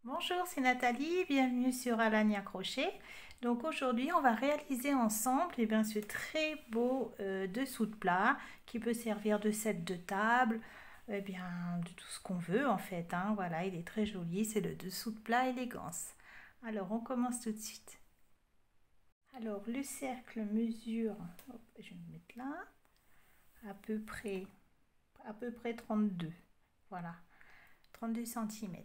Bonjour, c'est Nathalie, bienvenue sur Alania Crochet. Donc aujourd'hui, on va réaliser ensemble ce très beau dessous de plat qui peut servir de set de table, de tout ce qu'on veut en fait. Voilà, il est très joli, c'est le dessous de plat élégance. Alors on commence tout de suite. Alors le cercle mesure, hop, je vais me mettre là, à peu près 32. Voilà, 32 cm.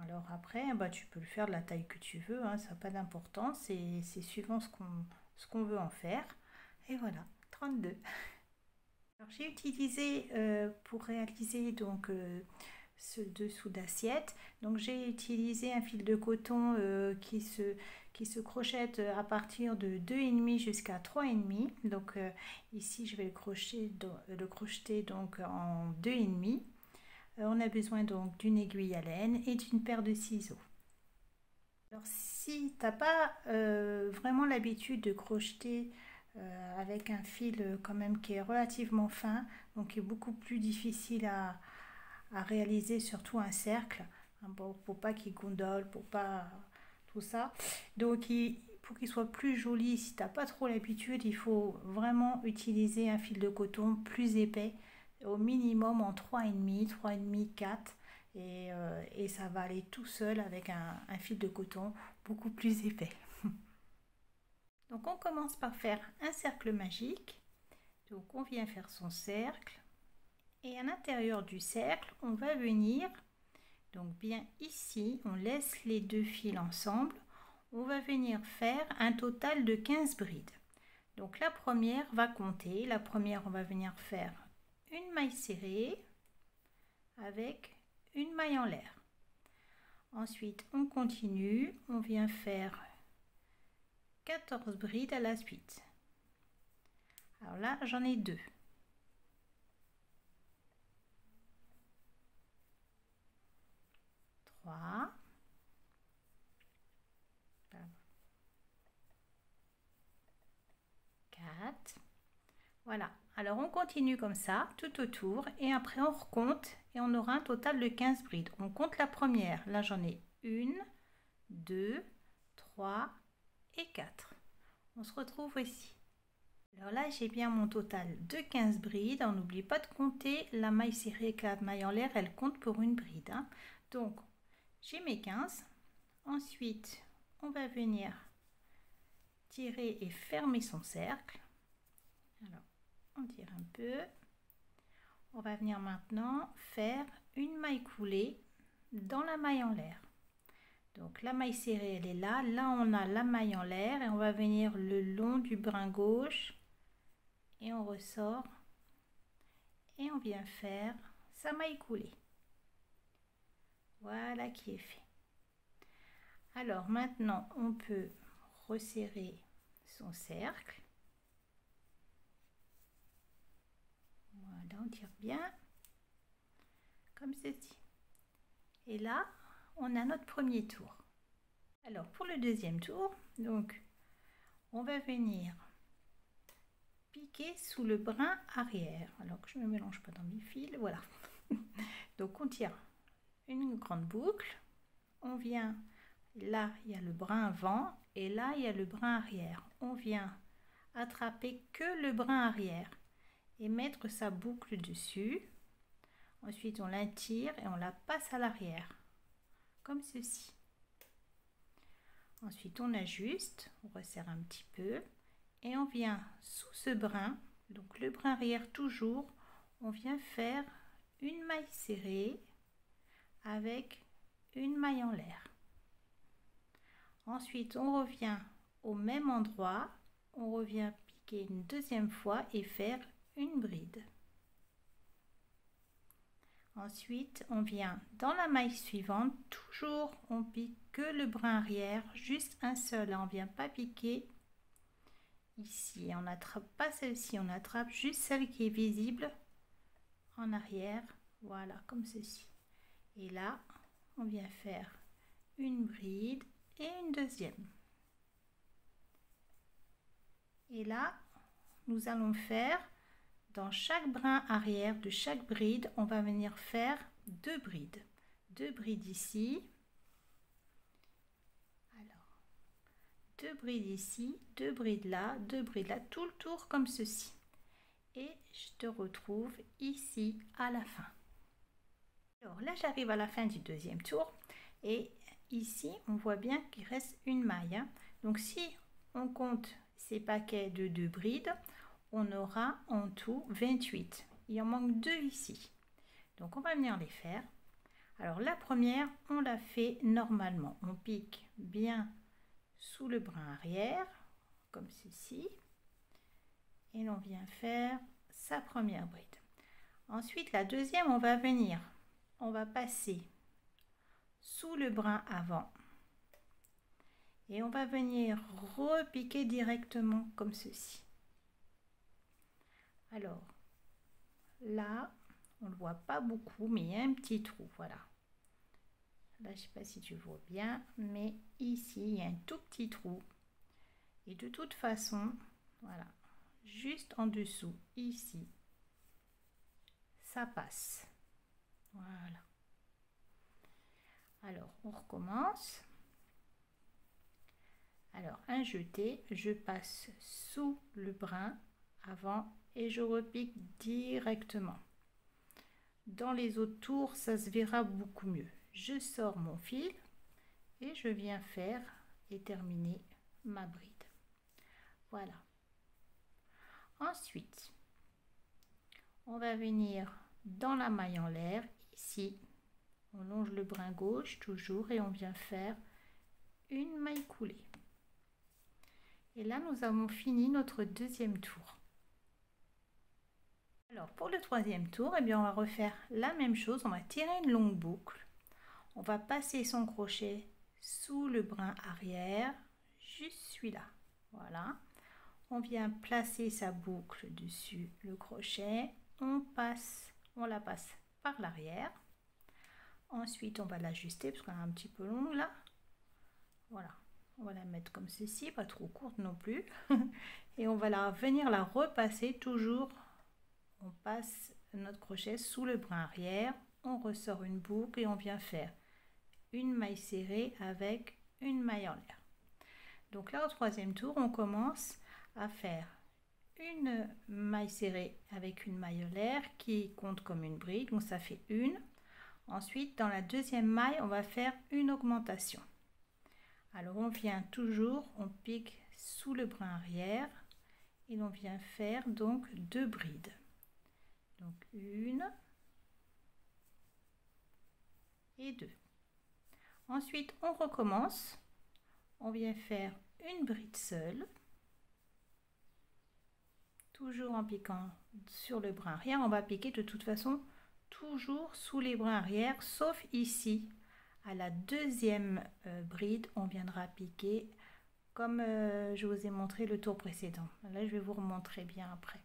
Alors après, tu peux le faire de la taille que tu veux, ça n'a pas d'importance, c'est suivant ce qu'on veut en faire. Et voilà, 32. Alors j'ai utilisé pour réaliser ce dessous d'assiette, donc j'ai utilisé un fil de coton qui se crochette à partir de 2,5 jusqu'à 3,5. Donc ici je vais le crocheter donc en 2,5. On a besoin donc d'une aiguille à laine et d'une paire de ciseaux. Alors si tu n'as pas vraiment l'habitude de crocheter avec un fil quand même qui est relativement fin, donc qui est beaucoup plus difficile à réaliser, surtout un cercle, pour pas qu'il gondole, pour pas tout ça. Donc pour qu'il soit plus joli, si tu n'as pas trop l'habitude, il faut vraiment utiliser un fil de coton plus épais, au minimum en 3,5, 4. Et ça va aller tout seul avec un fil de coton beaucoup plus épais. Donc on commence par faire un cercle magique. Donc on vient faire son cercle. Et à l'intérieur du cercle, on va venir, donc bien ici, on laisse les deux fils ensemble. On va venir faire un total de 15 brides. Donc la première va compter. La première, on va venir faire une maille serrée avec une maille en l'air. Ensuite, on continue. On vient faire 14 brides à la suite. Alors là, j'en ai deux. 3. 4. Voilà. Alors on continue comme ça tout autour et après on recompte et on aura un total de 15 brides. On compte la première. Là j'en ai 1, 2, 3 et 4. On se retrouve ici. Alors là j'ai bien mon total de 15 brides. On n'oublie pas de compter la maille serrée avec la maille en l'air. Elle compte pour une bride. Donc j'ai mes 15. Ensuite on va venir tirer et fermer son cercle. Alors on tire un peu. On va venir maintenant faire une maille coulée dans la maille en l'air. Donc la maille serrée elle est là. Là on a la maille en l'air et on va venir le long du brin gauche et on ressort et on vient faire sa maille coulée. Voilà qui est fait. Alors maintenant on peut resserrer son cercle. Voilà, on tire bien comme ceci. Et là on a notre premier tour. Alors pour le deuxième tour, donc on va venir piquer sous le brin arrière. Alors que je ne me mélange pas dans mes fils, voilà. Donc on tire une grande boucle, on vient, là il y a le brin avant et là il y a le brin arrière. On vient attraper que le brin arrière et mettre sa boucle dessus. Ensuite on la tire et on la passe à l'arrière, comme ceci. Ensuite on ajuste, on resserre un petit peu et on vient sous ce brin, donc le brin arrière toujours, on vient faire une maille serrée avec une maille en l'air. Ensuite on revient au même endroit, on revient piquer une deuxième fois et faire une bride. Ensuite on vient dans la maille suivante, toujours on pique que le brin arrière, juste un seul, on ne vient pas piquer ici, on n'attrape pas celle-ci, on attrape juste celle qui est visible en arrière, voilà, comme ceci. Et là on vient faire une bride et une deuxième. Et là nous allons faire dans chaque brin arrière de chaque bride, on va venir faire deux brides ici 2 brides ici, 2 brides là, 2 brides là, tout le tour comme ceci. Et je te retrouve ici à la fin. Alors là, j'arrive à la fin du deuxième tour et ici, on voit bien qu'il reste une maille, hein. Donc si on compte ces paquets de 2 brides, on aura en tout 28. Il en manque 2 ici. Donc on va venir les faire. Alors la première, on la fait normalement. On pique bien sous le brin arrière, comme ceci. Et l'on vient faire sa première bride. Ensuite, la deuxième, on va passer sous le brin avant. Et on va venir repiquer directement comme ceci. Alors, là, on ne le voit pas beaucoup, mais il y a un petit trou, voilà. Là, je ne sais pas si tu vois bien, mais ici, il y a un tout petit trou. Et de toute façon, voilà, juste en dessous, ici, ça passe. Voilà. Alors, on recommence. Alors, un jeté, je passe sous le brin avant et je repique directement. Dans les autres tours, ça se verra beaucoup mieux. Je sors mon fil et je viens faire et terminer ma bride. Voilà. Ensuite, on va venir dans la maille en l'air, ici. On longe le brin gauche toujours et on vient faire une maille coulée. Et là, nous avons fini notre deuxième tour. Alors, pour le troisième tour, eh bien, on va refaire la même chose. On va tirer une longue boucle. On va passer son crochet sous le brin arrière, juste celui-là. Voilà. On vient placer sa boucle dessus le crochet. On la passe par l'arrière. Ensuite, on va l'ajuster parce qu'on a un petit peu long là. Voilà. On va la mettre comme ceci, pas trop courte non plus. Et on va venir la repasser toujours. On passe notre crochet sous le brin arrière. On ressort une boucle et on vient faire une maille serrée avec une maille en l'air. Donc là, au troisième tour, on commence à faire une maille serrée avec une maille en l'air qui compte comme une bride. Donc ça fait une. Ensuite, dans la deuxième maille, on va faire une augmentation. Alors on vient toujours, on pique sous le brin arrière et l'on vient faire donc 2 brides. Donc une et 2. Ensuite on recommence, on vient faire une bride seule, toujours en piquant sur le brin arrière. On va piquer de toute façon toujours sous les brins arrière, sauf ici. À la deuxième bride, on viendra piquer comme je vous ai montré le tour précédent. Là, je vais vous remontrer bien après.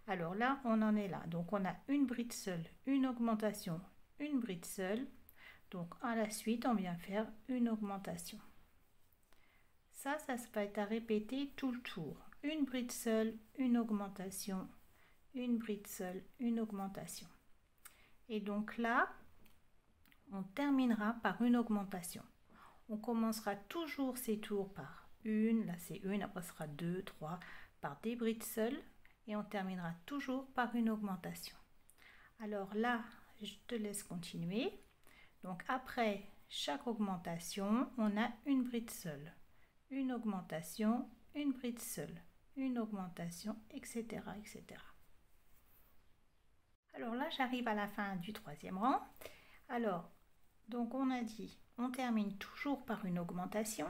Alors là, on en est là. Donc, on a une bride seule, une augmentation, une bride seule. Donc, à la suite, on vient faire une augmentation. Ça va être à répéter tout le tour. Une bride seule, une augmentation, une bride seule, une augmentation. Et donc là, on terminera par une augmentation. On commencera toujours ces tours par une, là c'est une, après ce sera 2, 3, par des brides seules et on terminera toujours par une augmentation. Alors là, je te laisse continuer. Donc après chaque augmentation, on a une bride seule, une augmentation, une bride seule, une augmentation, etc., etc. Alors là, j'arrive à la fin du troisième rang. Alors, donc on a dit, on termine toujours par une augmentation,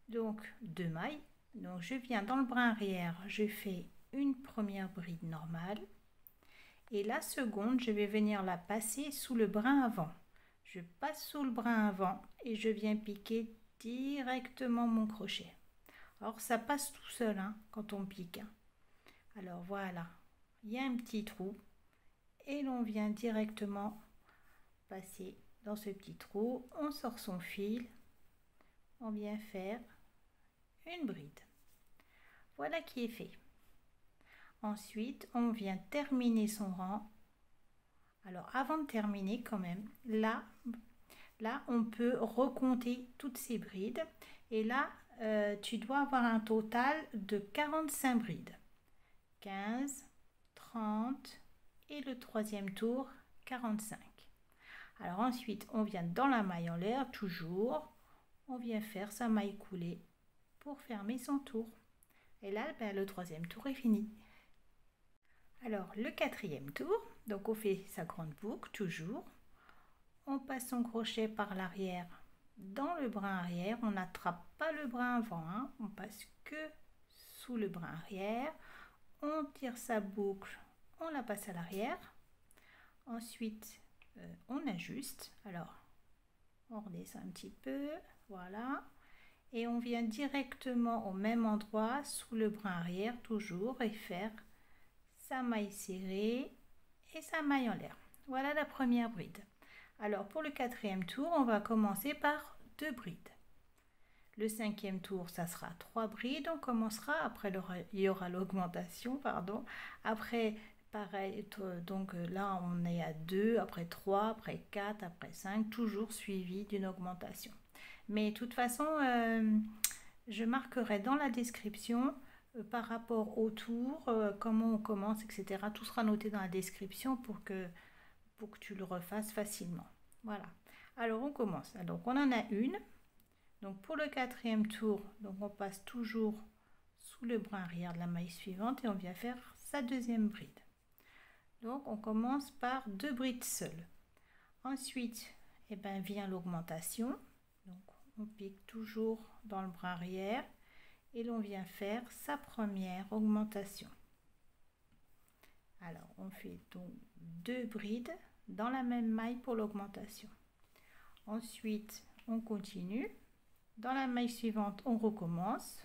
donc 2 mailles. Donc je viens dans le brin arrière, je fais une première bride normale et la seconde, je vais venir la passer sous le brin avant. Je passe sous le brin avant et je viens piquer directement mon crochet. Alors ça passe tout seul hein, quand on pique. Alors voilà, il y a un petit trou et l'on vient directement passer dans ce petit trou, on sort son fil, on vient faire une bride. Voilà qui est fait. Ensuite, on vient terminer son rang. Alors, avant de terminer quand même, là, Là, on peut recompter toutes ces brides. Et là, tu dois avoir un total de 45 brides. 15, 30 et le troisième tour, 45. Alors ensuite, on vient dans la maille en l'air, toujours. On vient faire sa maille coulée pour fermer son tour. Et là, ben, le troisième tour est fini. Alors, le quatrième tour, donc on fait sa grande boucle, toujours. On passe son crochet par l'arrière dans le brin arrière. On n'attrape pas le brin avant, hein. On passe que sous le brin arrière. On tire sa boucle, on la passe à l'arrière. Ensuite, on ajuste. Alors, on redescend un petit peu, voilà. Et on vient directement au même endroit, sous le brin arrière, toujours, et faire sa maille serrée et sa maille en l'air. Voilà la première bride. Alors, pour le quatrième tour, on va commencer par 2 brides. Le cinquième tour, ça sera 3 brides. On commencera, après il y aura l'augmentation, pardon. Après, pareil, donc là, on est à 2, après 3, après 4, après 5, toujours suivi d'une augmentation. Mais de toute façon, je marquerai dans la description par rapport au tour, comment on commence, etc. Tout sera noté dans la description pour que tu le refasses facilement. Voilà. Alors, on commence. Donc, on en a une. Donc, pour le quatrième tour, donc on passe toujours sous le brin arrière de la maille suivante et on vient faire sa deuxième bride. Donc, on commence par 2 brides seules. Ensuite, eh ben, vient l'augmentation. Donc, on pique toujours dans le brin arrière et l'on vient faire sa première augmentation. Alors, on fait donc 2 brides dans la même maille pour l'augmentation. Ensuite, on continue. Dans la maille suivante, on recommence.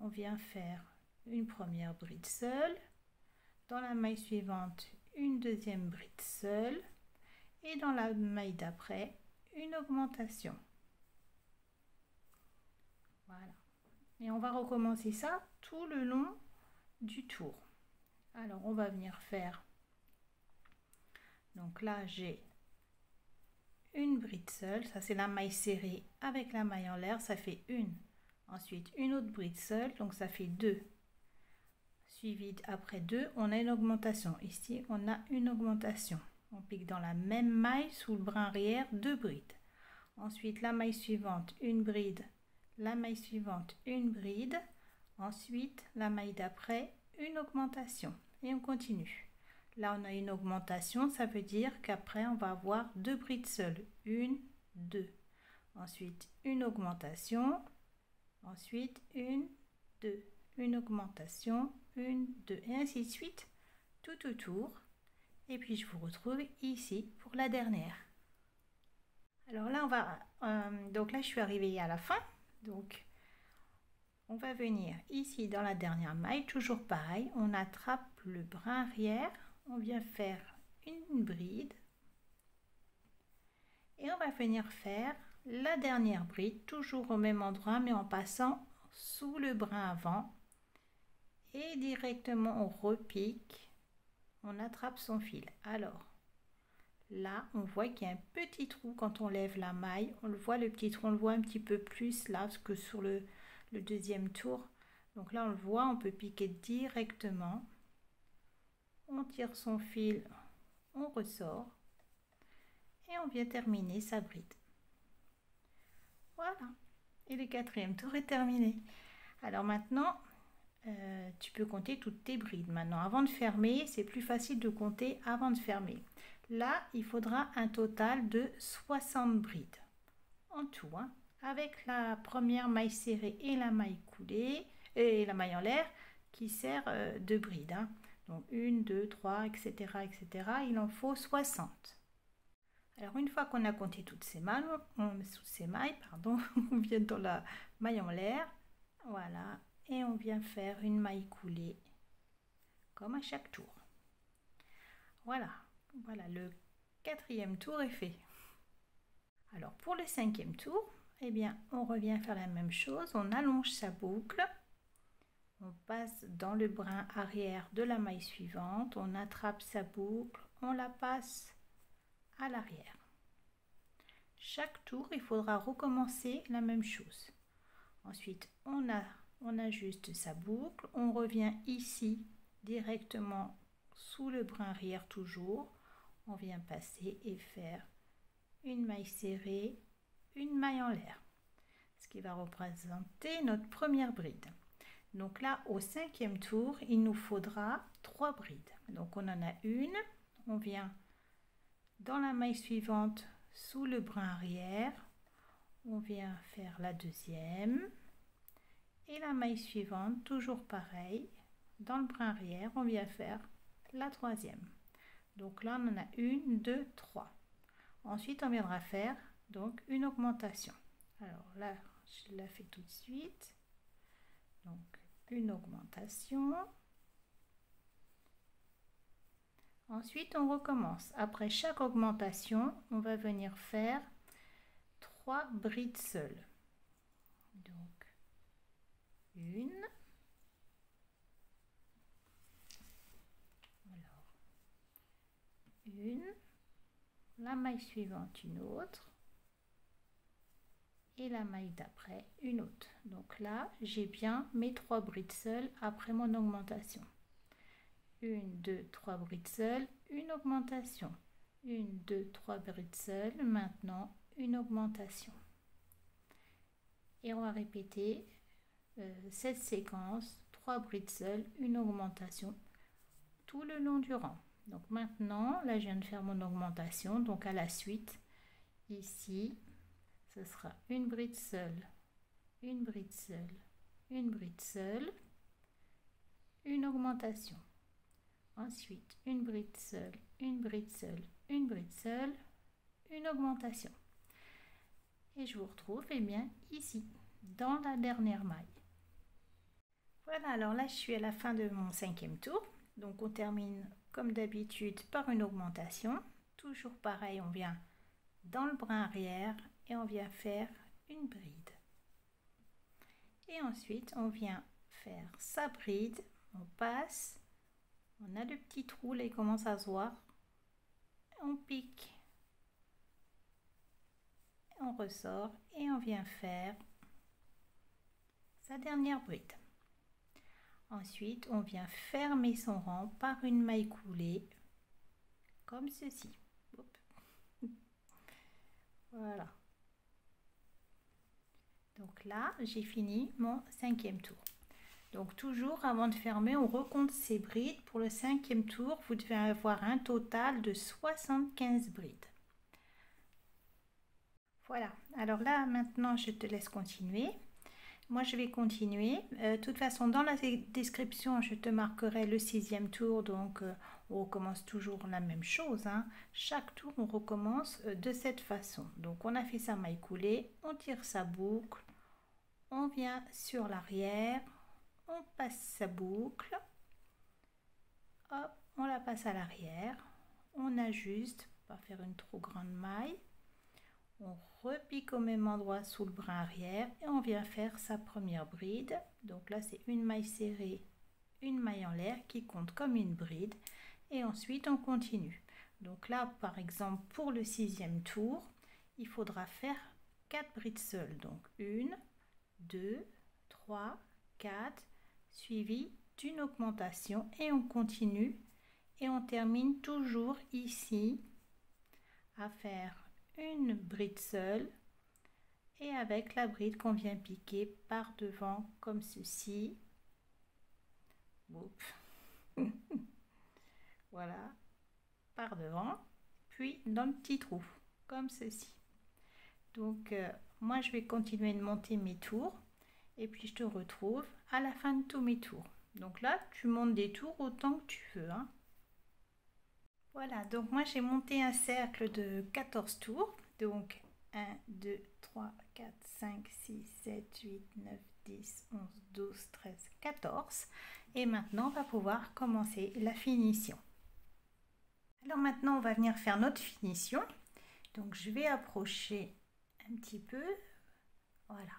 On vient faire une première bride seule. Dans la maille suivante, une deuxième bride seule. Et dans la maille d'après, une augmentation. Voilà. Et on va recommencer ça tout le long du tour. Alors, on va venir faire. Donc là, j'ai une bride seule, ça c'est la maille serrée avec la maille en l'air, ça fait une. Ensuite, une autre bride seule, donc ça fait 2. Suivi après 2, on a une augmentation. Ici, on a une augmentation. On pique dans la même maille sous le brin arrière, 2 brides. Ensuite, la maille suivante, une bride. La maille suivante, une bride. Ensuite, la maille d'après, une augmentation. Et on continue. Là, on a une augmentation, ça veut dire qu'après, on va avoir 2 brides seules. 1, 2. Ensuite, une augmentation. Ensuite, 1, 2. Une augmentation, 1, 2. Et ainsi de suite, tout autour. Et puis, je vous retrouve ici pour la dernière. Alors là, on va... donc là, je suis arrivée à la fin. Donc, on va venir ici dans la dernière maille. Toujours pareil, on attrape le brin arrière. On vient faire une bride et on va venir faire la dernière bride toujours au même endroit mais en passant sous le brin avant et directement on repique, on attrape son fil. Alors là on voit qu'il y a un petit trou quand on lève la maille, on le voit, le petit trou, on le voit un petit peu plus là que sur le deuxième tour. Donc là on le voit, on peut piquer directement. On tire son fil, on ressort et on vient terminer sa bride. Voilà, et le quatrième tour est terminé. Alors maintenant, tu peux compter toutes tes brides. Maintenant, avant de fermer, c'est plus facile de compter avant de fermer. Là, il faudra un total de 60 brides en tout, hein, avec la première maille serrée et la maille coulée et la maille en l'air qui sert de bride. Hein. Donc 1, 2, 3, etc., etc. Il en faut 60. Alors une fois qu'on a compté toutes ces mailles, on vient dans la maille en l'air. Voilà. Et on vient faire une maille coulée comme à chaque tour. Voilà. Voilà, le quatrième tour est fait. Alors pour le cinquième tour, eh bien, on revient faire la même chose. On allonge sa boucle. On passe dans le brin arrière de la maille suivante, on attrape sa boucle, on la passe à l'arrière. Chaque tour, il faudra recommencer la même chose. Ensuite, on ajuste sa boucle, on revient ici directement sous le brin arrière toujours. On vient passer et faire une maille serrée, une maille en l'air, ce qui va représenter notre première bride. Donc là, au 5e tour, il nous faudra 3 brides. Donc on en a une, on vient dans la maille suivante sous le brin arrière, on vient faire la deuxième et la maille suivante, toujours pareil, dans le brin arrière, on vient faire la troisième. Donc là, on en a une, deux, trois. Ensuite, on viendra faire donc une augmentation. Alors là, je la fais tout de suite. Donc, une augmentation. Ensuite, on recommence. Après chaque augmentation, on va venir faire 3 brides seules. Donc, une. Alors, une. La maille suivante, une autre. Et la maille d'après, une autre. Donc là, j'ai bien mes 3 brides seules après mon augmentation. 1, 2, 3 brides seules, une augmentation. 1, 2, 3 brides seules, maintenant une augmentation. Et on va répéter cette séquence, 3 brides seules, une augmentation, tout le long du rang. Donc maintenant, là je viens de faire mon augmentation, donc à la suite, ici, ce sera une bride seule, une bride seule, une bride seule, une augmentation. Ensuite, une bride seule, une bride seule, une bride seule, une augmentation. Et je vous retrouve bien ici, dans la dernière maille. Voilà, alors là je suis à la fin de mon 5e tour. Donc on termine comme d'habitude par une augmentation. Toujours pareil, on vient dans le brin arrière et on vient faire une bride. Et ensuite on vient faire sa bride, on passe, on a le petit trou là, il commence à se voir, on pique, on ressort et on vient faire sa dernière bride. Ensuite on vient fermer son rang par une maille coulée comme ceci. Hop. Voilà. Donc là, j'ai fini mon 5e tour. Donc toujours avant de fermer, on recompte ses brides. Pour le 5e tour, vous devez avoir un total de 75 brides. Voilà. Alors là, maintenant, je te laisse continuer. Moi, je vais continuer. De toute façon, dans la description, je te marquerai le 6e tour. Donc, on recommence toujours la même chose. Hein. Chaque tour, on recommence de cette façon. Donc, on a fait sa maille coulée, on tire sa boucle, on vient sur l'arrière, on passe sa boucle, hop, on la passe à l'arrière, on ajuste, pas faire une trop grande maille, on repique au même endroit sous le brin arrière et on vient faire sa première bride. Donc là, c'est une maille serrée, une maille en l'air qui compte comme une bride. Et ensuite, on continue. Donc là, par exemple, pour le 6e tour, il faudra faire 4 brides seules. Donc 1, 2, 3, 4, suivi d'une augmentation. Et on continue. Et on termine toujours ici à faire une bride seule et avec la bride qu'on vient piquer par devant comme ceci. Voilà, par devant, puis dans le petit trou comme ceci. Donc moi je vais continuer de monter mes tours et puis je te retrouve à la fin de tous mes tours. Donc là tu montes des tours autant que tu veux, hein. Voilà, donc moi j'ai monté un cercle de 14 tours. Donc 1, 2, 3, 4, 5, 6, 7, 8, 9, 10, 11, 12, 13, 14. Et maintenant on va pouvoir commencer la finition. Alors maintenant on va venir faire notre finition. Donc je vais approcher un petit peu. Voilà.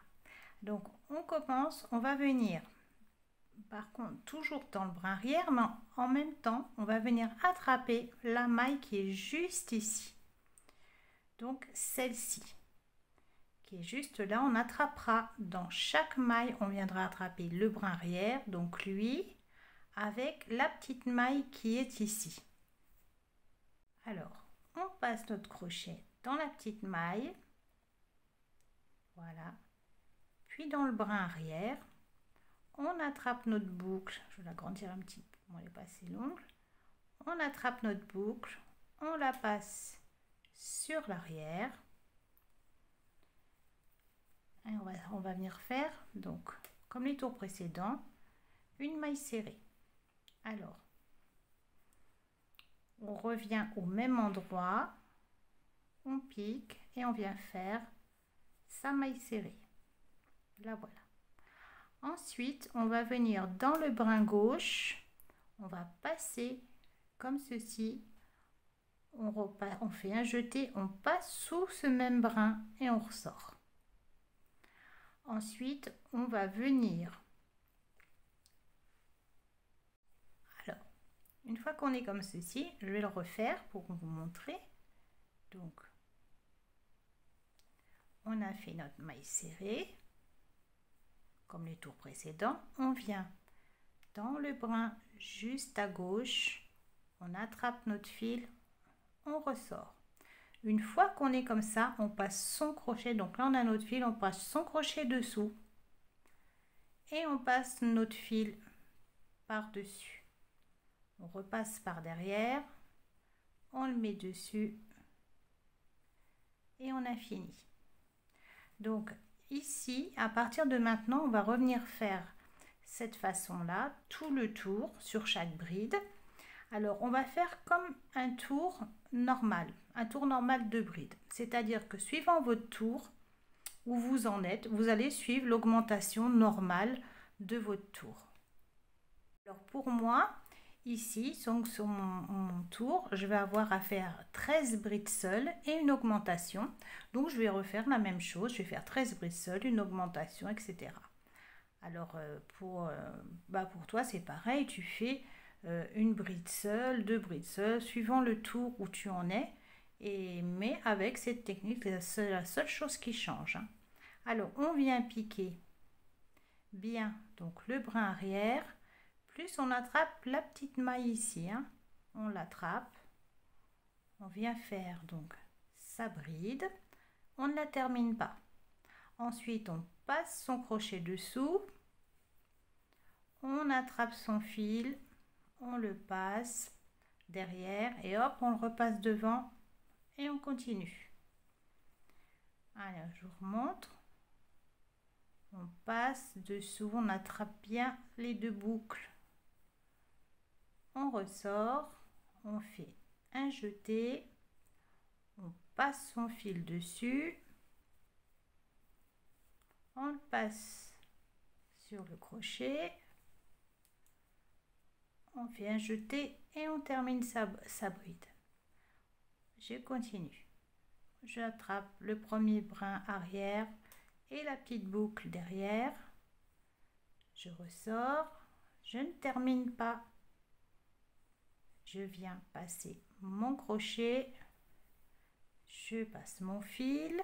Donc on commence, on va venir... Par contre, toujours dans le brin arrière, mais en même temps, on va venir attraper la maille qui est juste ici. Donc, celle-ci. qui est juste là, on attrapera dans chaque maille, on viendra attraper le brin arrière, donc lui, avec la petite maille qui est ici. Alors, on passe notre crochet dans la petite maille, voilà, puis dans le brin arrière, on attrape notre boucle, je vais l'agrandir un petit peu, elle n'est pas assez longue, on attrape notre boucle, on la passe sur l'arrière, et on va venir faire, donc, comme les tours précédents, une maille serrée. Alors, on revient au même endroit, on pique et on vient faire sa maille serrée. Là voilà. Ensuite, on va venir dans le brin gauche, on va passer comme ceci, on fait un jeté, on passe sous ce même brin et on ressort. Ensuite, on va venir. Alors, une fois qu'on est comme ceci, je vais le refaire pour vous montrer. Donc, on a fait notre maille serrée, comme les tours précédents. On vient dans le brin juste à gauche, on attrape notre fil, on ressort. Une fois qu'on est comme ça, on passe son crochet, donc là on a notre fil, on passe son crochet dessous et on passe notre fil par-dessus. On repasse par derrière, on le met dessus et on a fini. Donc ici, à partir de maintenant, on va revenir faire cette façon-là, tout le tour sur chaque bride. Alors, on va faire comme un tour normal de bride. C'est-à-dire que suivant votre tour, où vous en êtes, vous allez suivre l'augmentation normale de votre tour. Alors, pour moi, ici, donc sur mon tour, je vais avoir à faire 13 brides seules et une augmentation. Donc, je vais refaire la même chose. Je vais faire 13 brides seules, une augmentation, etc. Alors, pour toi, c'est pareil. Tu fais une bride seule, 2 brides seules, suivant le tour où tu en es. Mais avec cette technique, c'est la seule chose qui change. Hein. Alors, on vient piquer bien donc le brin arrière, plus on attrape la petite maille ici. Hein. On l'attrape, on vient faire donc sa bride, on ne la termine pas. Ensuite, on passe son crochet dessous, on attrape son fil, on le passe derrière et hop, on le repasse devant et on continue. Alors, je vous remontre. On passe dessous, on attrape bien les deux boucles. On ressort, on fait un jeté, on passe son fil dessus, on le passe sur le crochet, on fait un jeté et on termine sa bride. Je continue. J'attrape le premier brin arrière et la petite boucle derrière. Je ressors, je ne termine pas. Je viens passer mon crochet, je passe mon fil,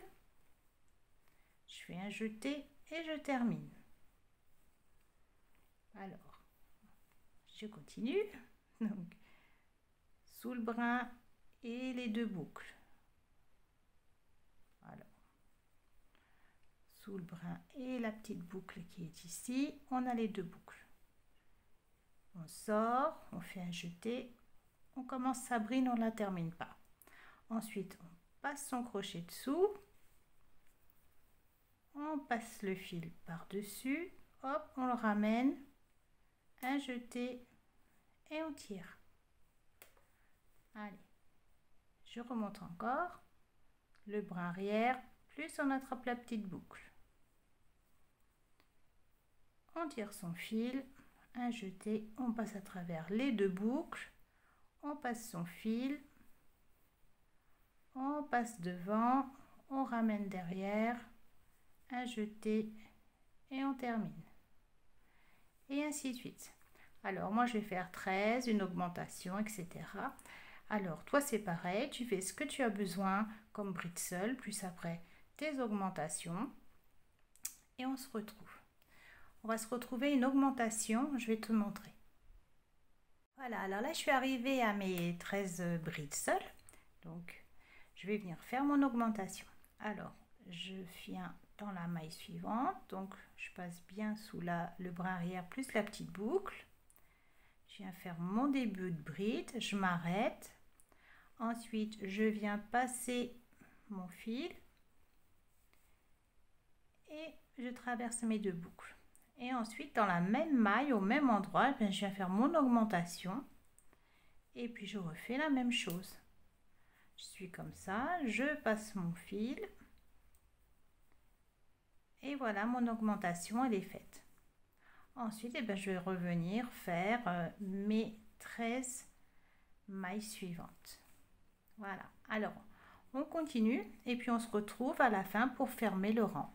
je fais un jeté et je termine. Alors, je continue. Donc, sous le brin et les deux boucles. Alors, sous le brin et la petite boucle qui est ici, on a les deux boucles. On sort, on fait un jeté, on commence sa bride, on ne la termine pas. Ensuite, on passe son crochet dessous, on passe le fil par-dessus, hop, on le ramène, un jeté et on tire. Allez, je remonte encore, le brin arrière, plus on attrape la petite boucle. On tire son fil, un jeté, on passe à travers les deux boucles, on passe son fil, on passe devant, on ramène derrière, un jeté et on termine. Et ainsi de suite. Alors moi je vais faire 13, une augmentation, etc. Alors toi c'est pareil, tu fais ce que tu as besoin comme bride seule, plus après tes augmentations et on se retrouve. On va se retrouver une augmentation, je vais te montrer. Voilà, alors là je suis arrivée à mes 13 brides seules, donc je vais venir faire mon augmentation. Alors je viens dans la maille suivante, donc je passe bien sous le bras arrière plus la petite boucle. Je viens faire mon début de bride, je m'arrête. Ensuite, je viens passer mon fil et je traverse mes 2 boucles. Et ensuite, dans la même maille, au même endroit, je viens faire mon augmentation et puis je refais la même chose. Je suis comme ça, je passe mon fil et voilà, mon augmentation, elle est faite. Ensuite, je vais revenir faire mes 13 mailles suivantes. Voilà, alors on continue et puis on se retrouve à la fin pour fermer le rang.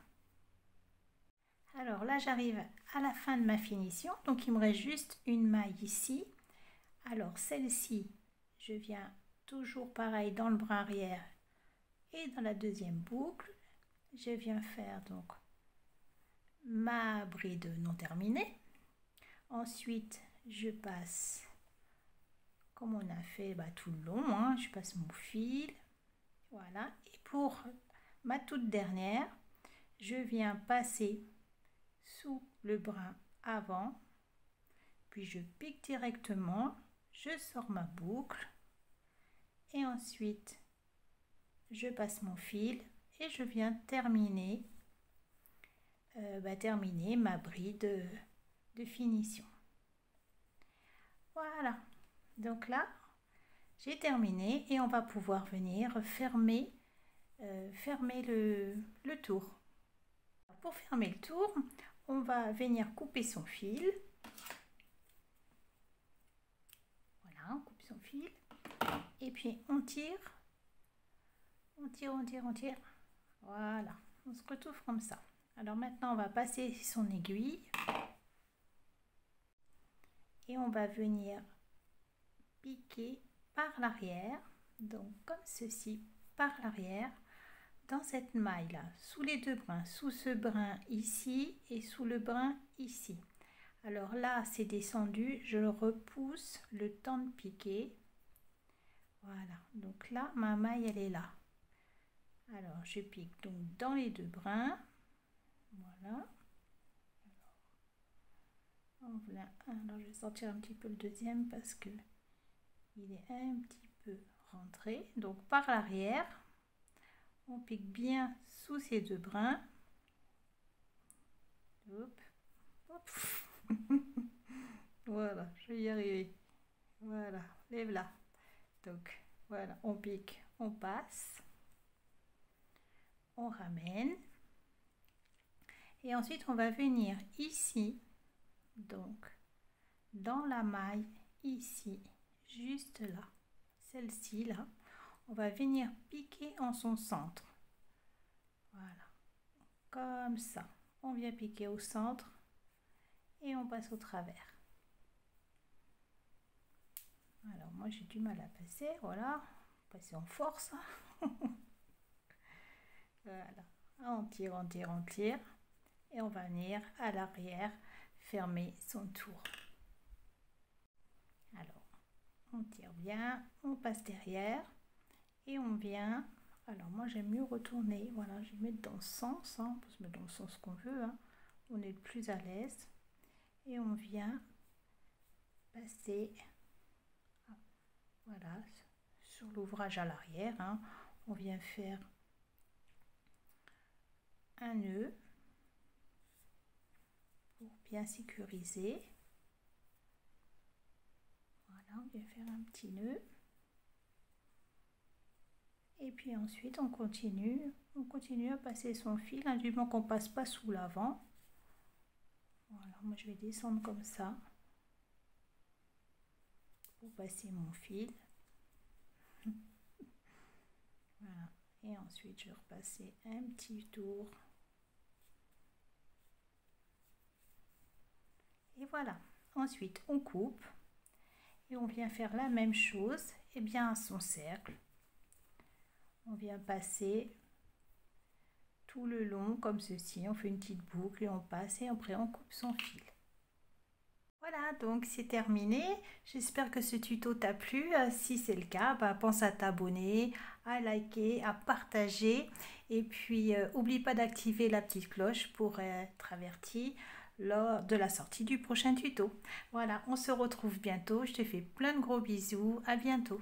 Alors là j'arrive à la fin de ma finition, donc il me reste juste une maille ici. Alors celle-ci, je viens toujours pareil dans le bras arrière et dans la deuxième boucle, je viens faire donc ma bride non terminée. Ensuite je passe comme on a fait tout le long, hein, je passe mon fil, voilà, et pour ma toute dernière, je viens passer sous le brin avant, puis je pique directement, je sors ma boucle, et ensuite je passe mon fil, et je viens terminer, terminer ma bride de finition. Voilà. Donc là, j'ai terminé et on va pouvoir venir fermer, le tour. Pour fermer le tour, on va venir couper son fil. Voilà, on coupe son fil. Et puis on tire. On tire, on tire, on tire. Voilà, on se retrouve comme ça. Alors maintenant, on va passer son aiguille. Et on va venir piquer par l'arrière, donc comme ceci, par l'arrière, dans cette maille là, sous les 2 brins, sous ce brin ici et sous le brin ici. Alors là c'est descendu, je le repousse le temps de piquer. Voilà, donc là ma maille elle est là. Alors je pique donc dans les 2 brins, voilà. Alors je vais sortir un petit peu le deuxième parce que il est un petit peu rentré. Donc par l'arrière, on pique bien sous ces 2 brins. Hop, hop. Voilà, je vais y arriver. Voilà, lève là. Donc voilà, on pique, on passe, on ramène. Et ensuite, on va venir ici, donc dans la maille ici, juste là, celle-ci là, on va venir piquer en son centre. Voilà, comme ça. On vient piquer au centre et on passe au travers. Alors moi j'ai du mal à passer, voilà, passer en force. Voilà, on tire, on tire, on tire et on va venir à l'arrière fermer son tour. Alors on tire bien, on passe derrière et on vient. Alors moi j'aime mieux retourner, voilà, je vais mettre dans ce sens, hein, on peut se mettre dans le sens qu'on veut, hein. On est le plus à l'aise et on vient passer, voilà, sur l'ouvrage à l'arrière, hein. On vient faire un nœud pour bien sécuriser. Voilà, on vient faire un petit nœud. Et puis ensuite on continue à passer son fil, hein, du moment qu'on passe pas sous l'avant. Voilà, moi je vais descendre comme ça pour passer mon fil. Voilà, et ensuite je vais repasser un petit tour. Et voilà, ensuite on coupe et on vient faire la même chose, et bien à son cercle. On vient passer tout le long comme ceci. On fait une petite boucle et on passe et après on coupe son fil. Voilà, donc c'est terminé. J'espère que ce tuto t'a plu. Si c'est le cas, pense à t'abonner, à liker, à partager. Et puis, oublie pas d'activer la petite cloche pour être averti lors de la sortie du prochain tuto. Voilà, on se retrouve bientôt. Je te fais plein de gros bisous. À bientôt.